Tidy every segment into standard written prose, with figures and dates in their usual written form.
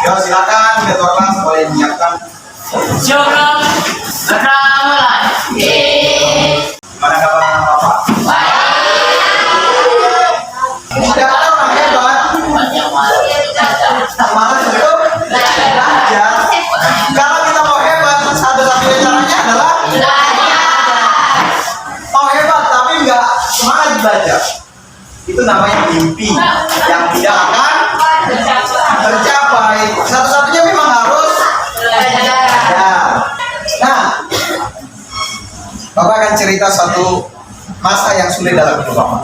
Yo, silakan ketua kelas boleh menyiapkan. Syukur mulai. Gimana kabar anak bapak? Tidak ada orang hebat. Malas itu belajar. Kalau kita mau hebat, satu-satunya caranya adalah mau hebat tapi nggak semangat belajar. Itu namanya mimpi yang tidak akan tercapai. Satu-satunya memang harus belajar. Nah, Bapak akan cerita satu masa yang sulit dalam hidup Bapak.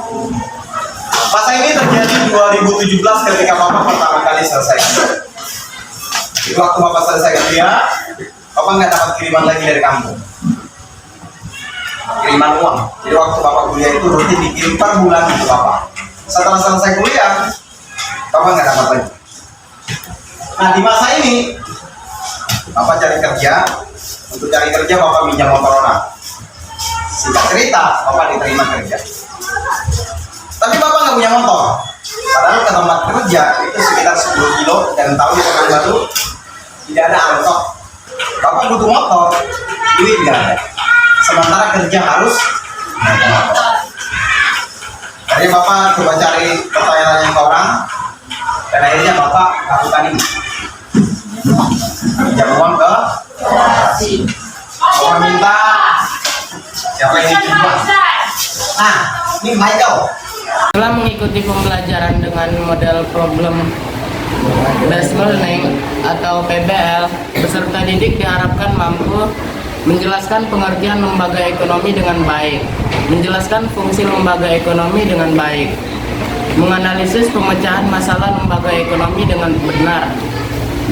Masa ini terjadi 2017 ketika Bapak pertama kali selesai. Di waktu Bapak selesai kuliah, Bapak nggak dapat kiriman lagi dari kampung. Kiriman uang. Jadi waktu Bapak kuliah itu rutin dikirim per bulan untuk Bapak. Setelah selesai kuliah, Bapak nggak dapat lagi. Nah, di masa ini Bapak cari kerja. Untuk cari kerja Bapak minjam motor orang. Singkat cerita, Bapak diterima kerja. Tapi Bapak nggak punya motor. Padahal ke tempat kerja itu sekitar 10 kilo dan tahu di Pekanbaru tidak ada angkot. Bapak butuh motor, duit nggak ada. Sementara kerja harus naik motor. Jadi Bapak coba cari pertanyaan ke orang dan akhirnya Bapak lakukan ini. Pinjam uang ke Bapak minta siapa yang pinjam. Nah, ini Michael. Setelah mengikuti pembelajaran dengan model problem based learning atau PBL, peserta didik diharapkan mampu menjelaskan pengertian lembaga ekonomi dengan baik, menjelaskan fungsi lembaga ekonomi dengan baik, menganalisis pemecahan masalah lembaga ekonomi dengan benar,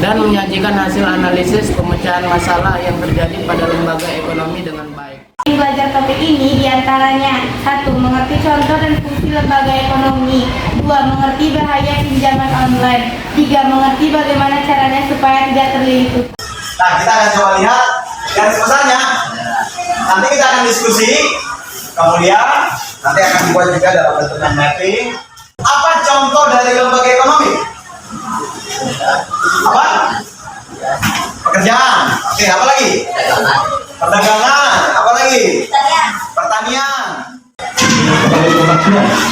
dan menyajikan hasil analisis pemecahan masalah yang terjadi pada lembaga ekonomi dengan baik. Belajar topik ini diantaranya: 1. Mengerti contoh dan fungsi lembaga ekonomi. 2. Mengerti bahaya pinjaman online. 3. Mengerti bagaimana caranya supaya tidak terlilit. Nah, kita akan coba lihat garis besarnya. Nanti kita akan diskusi. Kemudian nanti akan dibuat juga dalam bentuk mapping. Apa contoh dari lembaga ekonomi? Apa? Pekerjaan. Oke, apa lagi? Perdagangan. Apa lagi? Pertanian.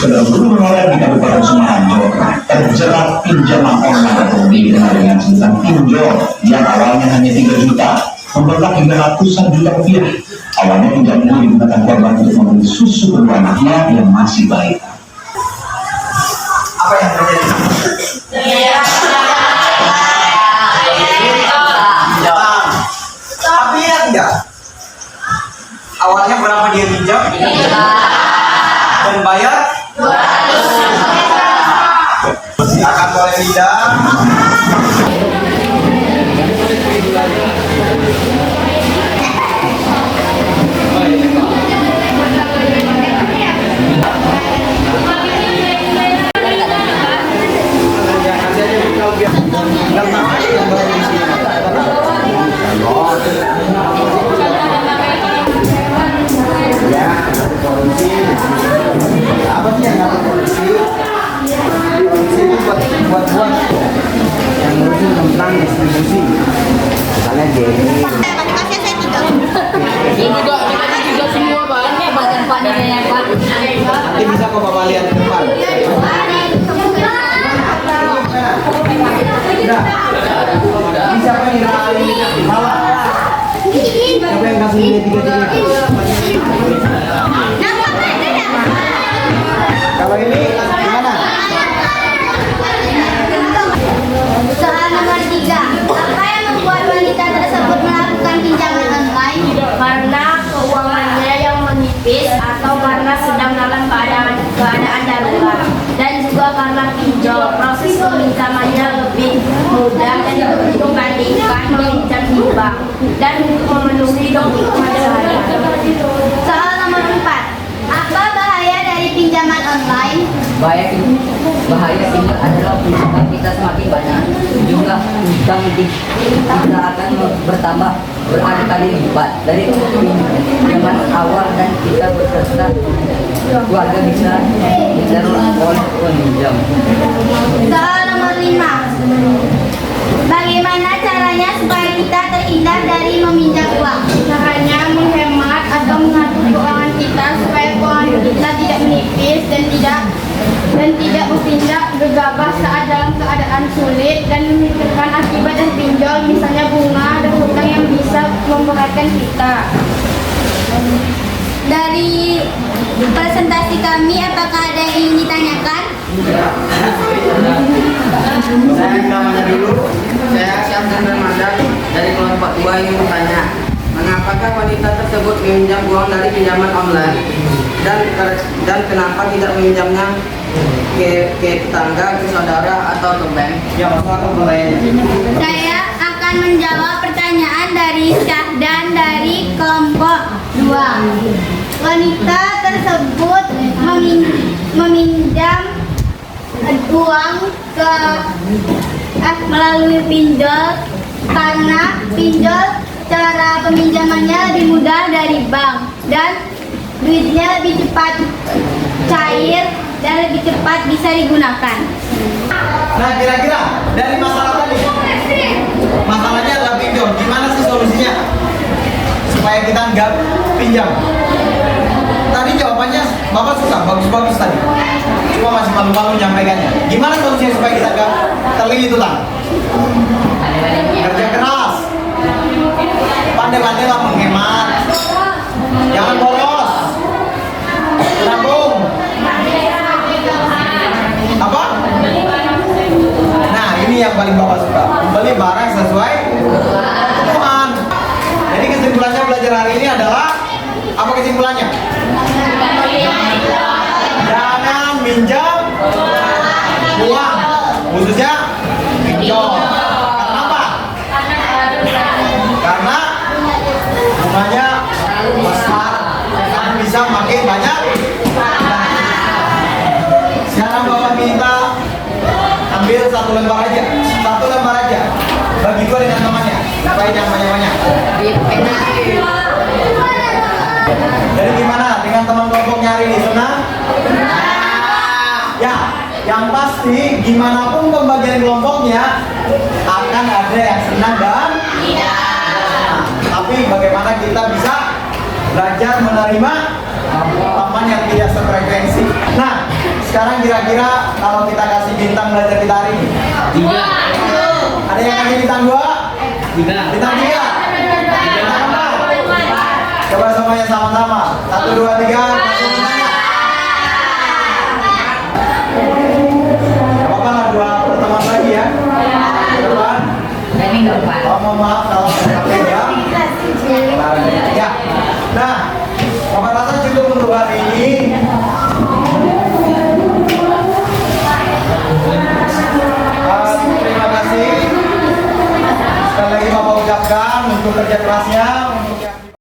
Sedang berulang di Kabupaten Semarang, Jawa Tengah, terjerat pinjaman online atau dikenal dengan sebutan pinjol yang awalnya hanya 3 juta, membengkak hingga ratusan juta rupiah. Awalnya pinjam ini digunakan korban untuk membeli susu kedua anaknya yang masih bayi. Apa yang terjadi? Tapi ya tidak. Awalnya berapa dia pinjam? Dan bayar? 200. Silakan boleh pindah. Apa sih yang nggak produksi? Produksi itu buat yang ngurusin tentang distribusi. Misalnya jadi. Juga semua bahannya Nanti bisa kok Bapak lihat ke depan. Udah. Siapa yang nilai bawah? Siapa yang kasih nilai 3? Kalau ini gimana? Soal nomor 3. Apa yang membuat wanita tersebut melakukan pinjaman online? Karena keuangannya yang menipis atau karena sedang dalam keadaan darurat, dan juga karena pinjol, proses peminjamannya lebih mudah dan dibandingkan meminjam di bank dan untuk memenuhi kebutuhan sehari-hari. Soal nomor 4. Apa bahaya dari pinjaman online? Bahaya pinjol adalah pinjaman kita semakin banyak, jumlah utang kita akan bertambah berkali-kali lipat dari pinjaman awal dan kita berserta keluarga bisa diteror oleh peminjam. Soal nomor 5. sulit dan memikirkan akibat dan pinjol, misalnya bunga dan hutang yang bisa memberatkan kita. Dari presentasi kami, apakah ada yang ingin ditanyakan? Saya namanya dulu. Saya Syamsul Ramadan dari kelompok 2 yang bertanya, mengapakah wanita tersebut meminjam uang dari pinjaman online dan kenapa tidak meminjamnya ke tetangga, ke saudara atau ke bank? Ya, masalah pertanyaannya. Saya akan menjawab pertanyaan dari Syahdan dari kelompok 2. Wanita tersebut meminjam uang melalui pinjol karena pinjol cara peminjamannya lebih mudah dari bank dan duitnya lebih cepat cair dan lebih cepat bisa digunakan. Nah, kira-kira dari masalah tadi, masalahnya adalah pinjol. Gimana sih solusinya supaya kita nggak pinjam? Tadi jawabannya Bapak suka, bagus-bagus tadi. Cuma masih malu-malu nyampaikannya. Gimana solusinya supaya kita nggak terlilit utang? Kerja keras, pandai-pandailah menghemat, jangan boros, nabung. Apa? Nah, ini yang paling Bapak suka. Beli barang sesuai kebutuhan. Jadi kesimpulannya belajar hari ini adalah apa kesimpulannya? Jangan minjam uang, khususnya pinjol. Kenapa? Karena bunganya besar, kamu bisa makin banyak. Sekarang Bapak minta ambil satu lembar aja, bagi 2 dengan temannya, supaya jangan banyak-banyak. Jadi gimana dengan teman kelompoknya hari ini, senang? Ya, yang pasti gimana pun pembagian kelompoknya akan ada yang senang dan tidak. Tapi bagaimana kita bisa belajar menerima teman yang tidak sefrekuensi. Nah, sekarang kira-kira kalau kita kasih bintang belajar kita hari ini, 3. ada yang kasih bintang 2? 3. Bintang 3? Bintang 4? Coba semuanya sama-sama. 1, 2, 3. Langsung bintangnya. Gak apa-apa lah, 2 pertemuan lagi ya. Depan. Oh, mohon maaf kalau saya pegang. Ya. Nah, Bapak rasa cukup untuk hari ini.